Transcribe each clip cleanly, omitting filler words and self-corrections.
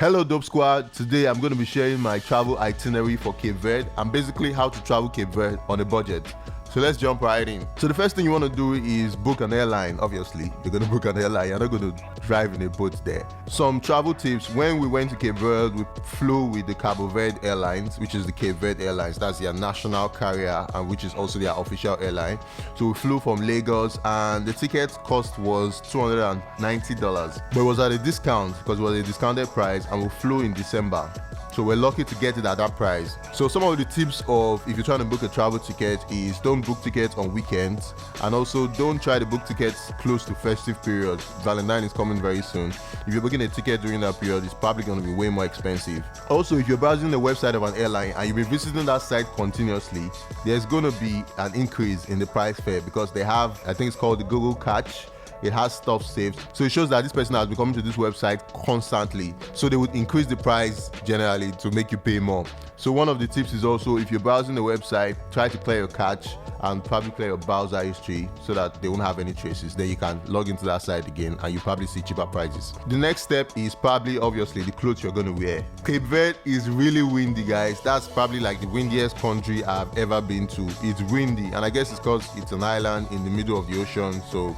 Hello Dope Squad, today I'm going to be sharing my travel itinerary for Cape Verde and basically how to travel Cape Verde on a budget. So let's jump right in. So the first thing you want to do is book an airline. Obviously, you're going to book an airline. You're not going to drive in a boat there. Some travel tips. When we went to Cape Verde, we flew with the Cape Verde Airlines, which is the Cape Verde Airlines. That's their national carrier and which is also their official airline. So we flew from Lagos and the ticket cost was $290. But it was at a discount because it was a discounted price and we flew in December. So we're lucky to get it at that price. So some of the tips of if you're trying to book a travel ticket is don't book tickets on weekends, and also don't try to book tickets close to festive periods. Valentine is coming very soon. If you're booking a ticket during that period, it's probably going to be way more expensive. Also, if you're browsing the website of an airline and you've been visiting that site continuously, there's going to be an increase in the price fare because they have, I think it's called the Google Catch. It has stuff saved, so it shows that this person has been coming to this website constantly, so they would increase the price generally to make you pay more. So one of the tips is also, if you're browsing the website, try to clear your cache and probably clear your browser history so that they won't have any traces. Then you can log into that site again and you probably see cheaper prices. The next step is probably obviously the clothes you're going to wear. Cape Verde is really windy, guys. That's probably like the windiest country I've ever been to. It's windy, and I guess it's because it's an island in the middle of the ocean, so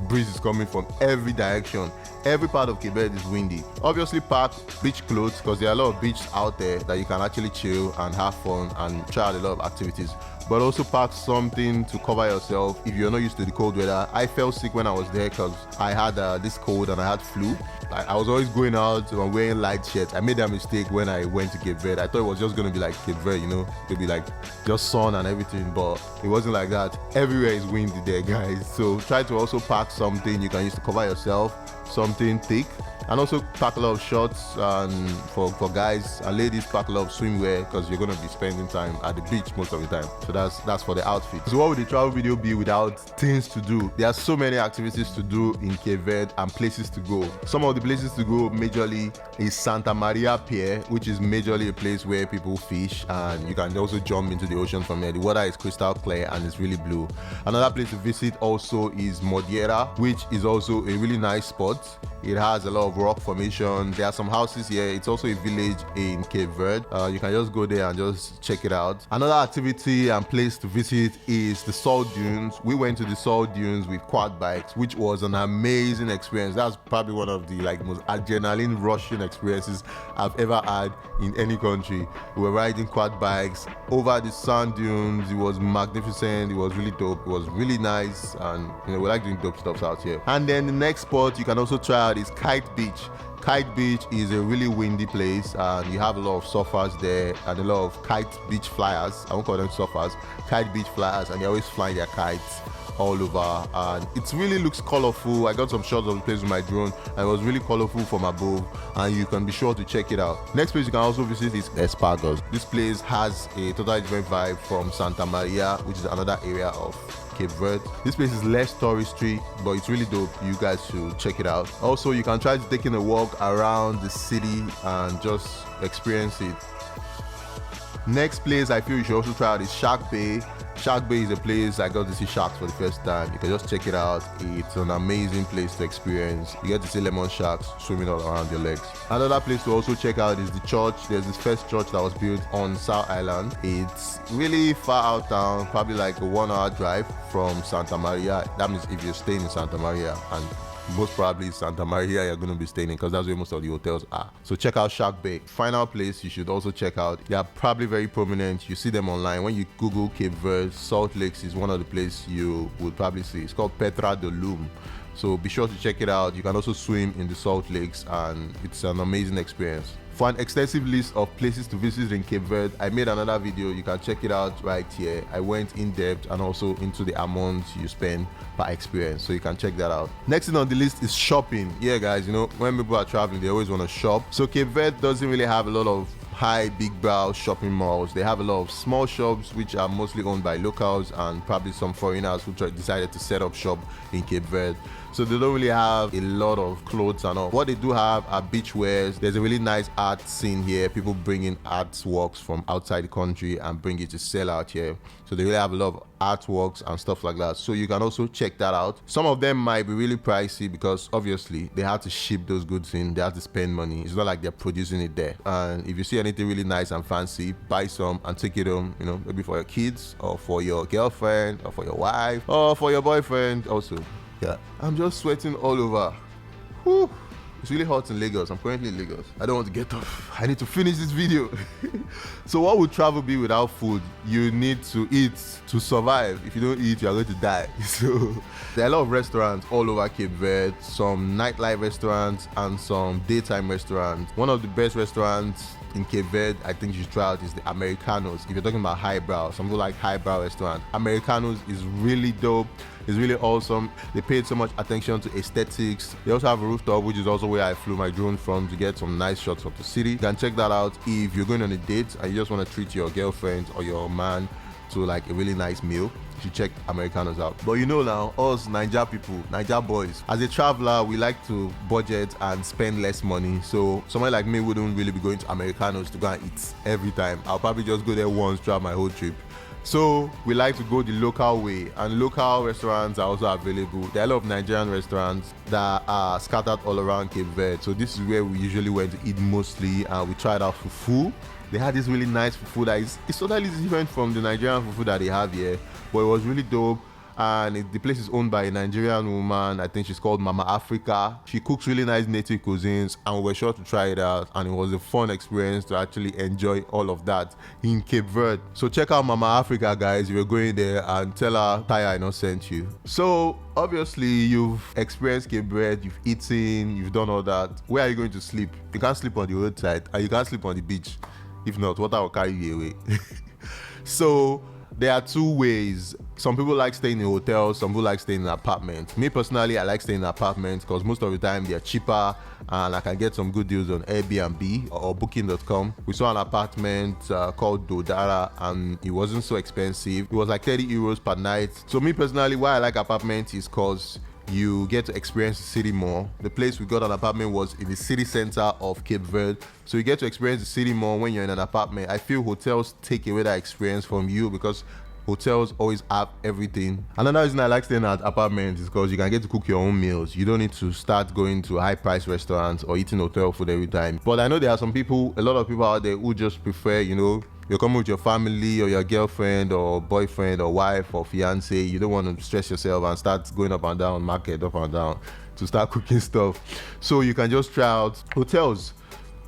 breeze is coming from every direction. Every part of Cape Verde is windy. Obviously pack beach clothes because there are a lot of beaches out there that you can actually chill and have fun and try out a lot of activities. But also pack something to cover yourself if you're not used to the cold weather. I felt sick when I was there because I had this cold and I had flu. I was always going out and wearing light shirts. I made that mistake when I went to Cape Verde. I thought it was just going to be like Cape Verde, you know, it'd be like just sun and everything, but it wasn't like that. Everywhere is windy there, guys. So try to also pack something you can use to cover yourself, something thick, and also pack a lot of shorts, and for guys and ladies, pack a lot of swimwear because you're going to be spending time at the beach most of the time. So that's for the outfit. So what would the travel video be without things to do? There are so many activities to do in Cape Verde and places to go. Some of the places to go majorly is Santa Maria Pier, which is majorly a place where people fish and you can also jump into the ocean from there. The water is crystal clear and it's really blue. Another place to visit also is Modiera, which is also a really nice spot. It has a lot of rock formation. There are some houses here. It's also a village in Cape Verde. You can just go there and just check it out. Another activity and place to visit is the salt dunes. We went to the salt dunes with quad bikes, which was an amazing experience. That's probably one of the most adrenaline rushing experiences I've ever had in any country. We were riding quad bikes over the sand dunes. It was magnificent. It was really dope. It was really nice, and we like doing dope stuff out here. And then the next spot you can also try out is KITE Beach. KITE Beach is a really windy place and you have a lot of surfers there and a lot of kite beach flyers. I won't call them surfers, kite beach flyers, and they're always flying their kites all over, and it really looks colorful. I got some shots of the place with my drone and it was really colorful from above, and you can be sure to check it out. Next place you can also visit is Espargos. This place has a totally different vibe from Santa Maria, which is another area of Cape Verde. This place is less touristy, but it's really dope. You guys should check it out. Also, you can try to take in a walk around the city and just experience it. Next place I feel you should also try out is Shark Bay. Shark Bay is a place I got to see sharks for the first time. You can just check it out. It's an amazing place to experience. You get to see lemon sharks swimming all around your legs. Another place to also check out is the church. There's this first church that was built on South Island. It's really far out town, probably like a 1 hour drive from Santa Maria. That means if you're staying in Santa Maria, and most probably Santa Maria you're going to be staying in because that's where most of the hotels are. So check out Shark Bay. Final place you should also check out. They are probably very prominent. You see them online. When you Google Cape Verde, Salt Lakes is one of the places you would probably see. It's called Petra de Lume. So be sure to check it out. You can also swim in the Salt Lakes and it's an amazing experience. For an extensive list of places to visit in Cape Verde, I made another video. You can check it out right here. I went in depth and also into the amount you spend per experience, so you can check that out. Next thing on the list is shopping. Yeah, guys, when people are traveling, they always want to shop. So Cape Verde doesn't really have a lot of high big brow shopping malls. They have a lot of small shops which are mostly owned by locals and probably some foreigners who decided to set up shop in Cape Verde. So they don't really have a lot of clothes and all. What they do have are beach wears. There's a really nice art scene here. People bring in artworks from outside the country and bring it to sell out here. So they really have a lot of artworks and stuff like that. So you can also check that out. Some of them might be really pricey because obviously they have to ship those goods in. They have to spend money. It's not like they're producing it there. And if you see anything really nice and fancy, buy some and take it home, you know, maybe for your kids or for your girlfriend or for your wife or for your boyfriend also. Yeah, I'm just sweating all over. Whew. It's really hot in Lagos. I'm currently in Lagos. I don't want to get off. I need to finish this video. So what would travel be without food? You need to eat to survive. If you don't eat, you're going to die. So there are a lot of restaurants all over Cape Verde, some nightlife restaurants and some daytime restaurants. One of the best restaurants in Cape Verde, I think you should try out, is the Americanos. If you're talking about highbrow, some people like highbrow restaurant. Americanos is really dope. It's really awesome. They paid so much attention to aesthetics. They also have a rooftop, which is also where I flew my drone from to get some nice shots of the city. You can check that out if you're going on a date and you just want to treat your girlfriend or your man to like a really nice meal. You should check Americanos out. But you know now, us Naija people, Naija boys, as a traveler, we like to budget and spend less money. So someone like me wouldn't really be going to Americanos to go and eat every time. I'll probably just go there once throughout my whole trip. So we like to go the local way, and local restaurants are also available. There are a lot of Nigerian restaurants that are scattered all around Cape Verde. So this is where we usually went to eat mostly, and we tried out fufu. They had this really nice fufu that is totally different from the Nigerian fufu that they have here, but it was really dope. And the place is owned by a Nigerian woman. I think she's called Mama Africa. She cooks really nice native cuisines, and we were sure to try it out, and it was a fun experience to actually enjoy all of that in Cape Verde. So check out Mama Africa, guys, if you're going there, and tell her Aina sent you. So obviously you've experienced Cape Verde, you've eaten, you've done all that. Where are you going to sleep? You can't sleep on the roadside, and you can't sleep on the beach. If not, water will carry you away. So there are two ways. Some people like staying in hotels, some people like staying in apartments. Me personally, I like staying in apartments because most of the time they're cheaper and I can get some good deals on Airbnb or booking.com. We saw an apartment called Dodara and it wasn't so expensive. It was like 30 euros per night. So me personally, why I like apartments is because you get to experience the city more. The place we got an apartment was in the city center of Cape Verde. So you get to experience the city more when you're in an apartment. I feel hotels take away that experience from you because hotels always have everything. Another reason I like staying at apartments is because you can get to cook your own meals. You don't need to start going to high price restaurants or eating hotel food every time. But I know there are some people, a lot of people out there who just prefer, you know, you're coming with your family or your girlfriend or boyfriend or wife or fiance. You don't want to stress yourself and start going up and down, market up and down to start cooking stuff. So you can just try out hotels.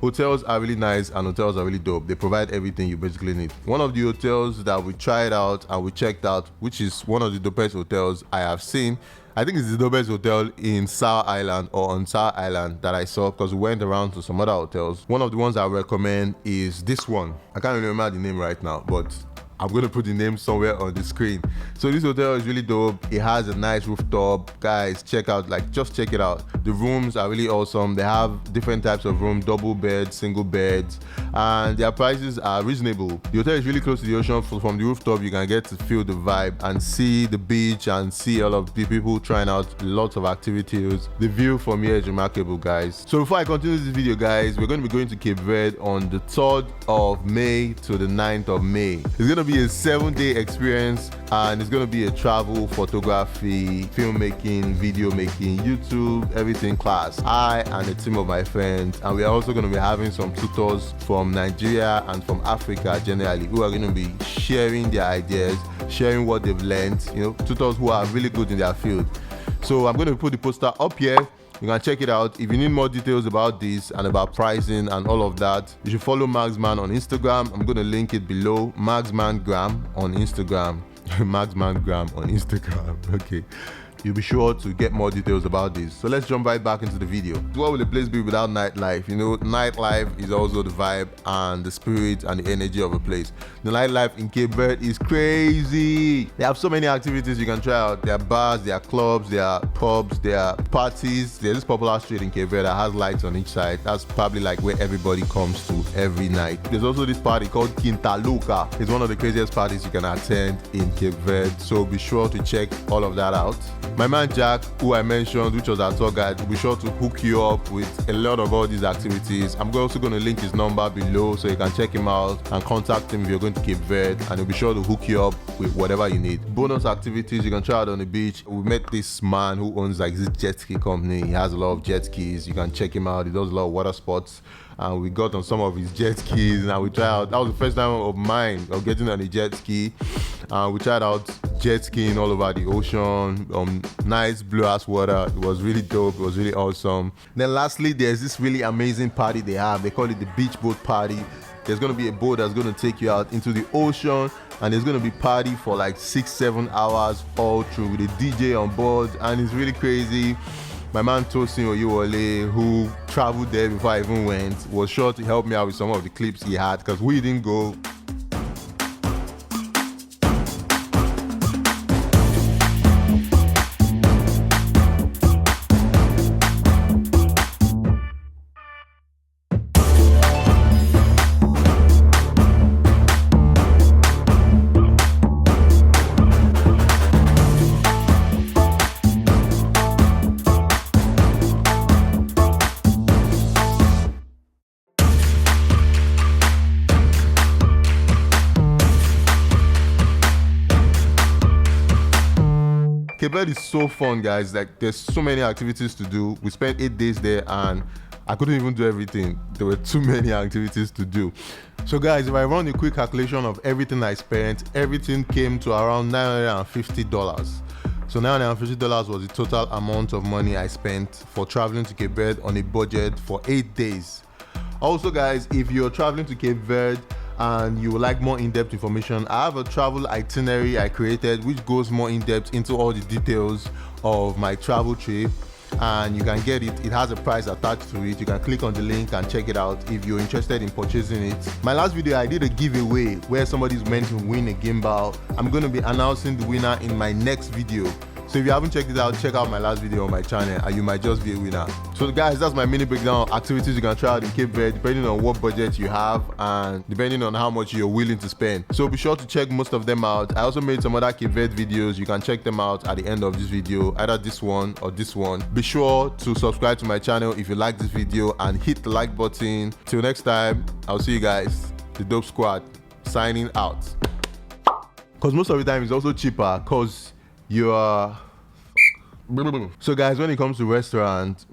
Hotels are really nice and hotels are really dope. They provide everything you basically need. One of the hotels that we tried out and we checked out, which is one of the dopest hotels I have seen, I think it's the dopest hotel in Sour Island or on Sour Island that I saw because we went around to some other hotels. One of the ones I recommend is this one. I can't really remember the name right now, but I'm going to put the name somewhere on the screen. So this hotel is really dope. It has a nice rooftop. Guys, check out, just check it out. The rooms are really awesome. They have different types of rooms, double beds, single beds, and their prices are reasonable. The hotel is really close to the ocean. From the rooftop, you can get to feel the vibe and see the beach and see all of the people trying out lots of activities. The view from here is remarkable, guys. So before I continue this video, guys, we're going to be going to Cape Verde on the 3rd of May to the 9th of May. It's going to be a 7-day experience and it's going to be a travel, photography, filmmaking, video making, YouTube, everything class. I and a team of my friends, and we are also going to be having some tutors from Nigeria and from Africa generally who are going to be sharing their ideas, sharing what they've learned, you know, tutors who are really good in their field. So I'm going to put the poster up here. You can check it out. If you need more details about this and about pricing and all of that, you should follow Marksman on Instagram. I'm going to link it below. Marksmangram on Instagram. Marksmangram on Instagram. Okay. You'll be sure to get more details about this. So let's jump right back into the video. What will the place be without nightlife? You know, nightlife is also the vibe and the spirit and the energy of a place. The nightlife in Cape Verde is crazy. They have so many activities you can try out. There are bars, there are clubs, there are pubs, there are parties. There's this popular street in Cape Verde that has lights on each side. That's probably like where everybody comes to every night. There's also this party called Quintaluca. It's one of the craziest parties you can attend in Cape Verde. So be sure to check all of that out. My man Jack, who I mentioned, which was our tour guide, will be sure to hook you up with a lot of all these activities. I'm also going to link his number below so you can check him out and contact him if you're going to Cape Verde, and he'll be sure to hook you up with whatever you need. Bonus activities you can try out on the beach. We met this man who owns like this jet ski company. He has a lot of jet skis. You can check him out. He does a lot of water sports. And we got on some of his jet skis and we tried out. That was the first time of mine of getting on a jet ski. We tried out jet skiing all over the ocean, nice blue ass water. It was really dope. It was really awesome. Then lastly, there's this really amazing party they have. They call it the beach boat party. There's going to be a boat that's going to take you out into the ocean, and there's going to be party for like 6-7 hours all through with a DJ on board, and it's really crazy. My man Tosin Oyewole, who traveled there before I even went, was sure to help me out with some of the clips he had because we didn't go. Cape Verde is so fun, guys. Like, there's so many activities to do. We spent 8 days there and I couldn't even do everything. There were too many activities to do. So guys, if I run a quick calculation of everything I spent, everything came to around $950. So $950 was the total amount of money I spent for traveling to Cape Verde on a budget for 8 days. Also guys, if you're traveling to Cape Verde and you would like more in-depth information, I have a travel itinerary I created which goes more in-depth into all the details of my travel trip, and you can get it. It has a price attached to it. You can click on the link and check it out if you're interested in purchasing it. My last video I did a giveaway where somebody's meant to win a gimbal. I'm going to be announcing the winner in my next video. So if you haven't checked it out, check out my last video on my channel and you might just be a winner. So guys, that's my mini breakdown of activities you can try out in Cape Verde depending on what budget you have and depending on how much you're willing to spend. So be sure to check most of them out. I also made some other Cape Verde videos. You can check them out at the end of this video, either this one or this one. Be sure to subscribe to my channel if you like this video and hit the like button. Till next time, I'll see you guys. The Dope Squad signing out. Because most of the time it's also cheaper because you are. So guys, when it comes to restaurants,